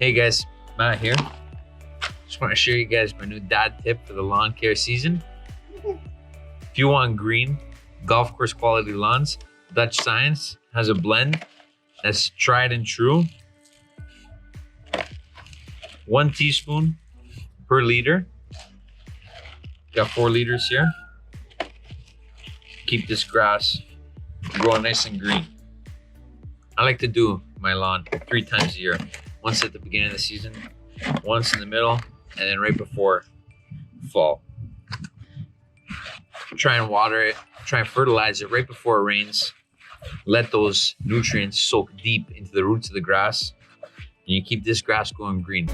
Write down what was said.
Hey guys, Matt here. Just want to share you guys my new dad tip for the lawn care season. If you want green, golf course quality lawns, Dutch Science has a blend that's tried and true. 1 teaspoon per liter. Got 4 liters here. Keep this grass growing nice and green. I like to do my lawn 3 times a year. Once at the beginning of the season, once in the middle, and then right before fall. Try and water it, try and fertilize it right before it rains. Let those nutrients soak deep into the roots of the grass. And you keep this grass going green.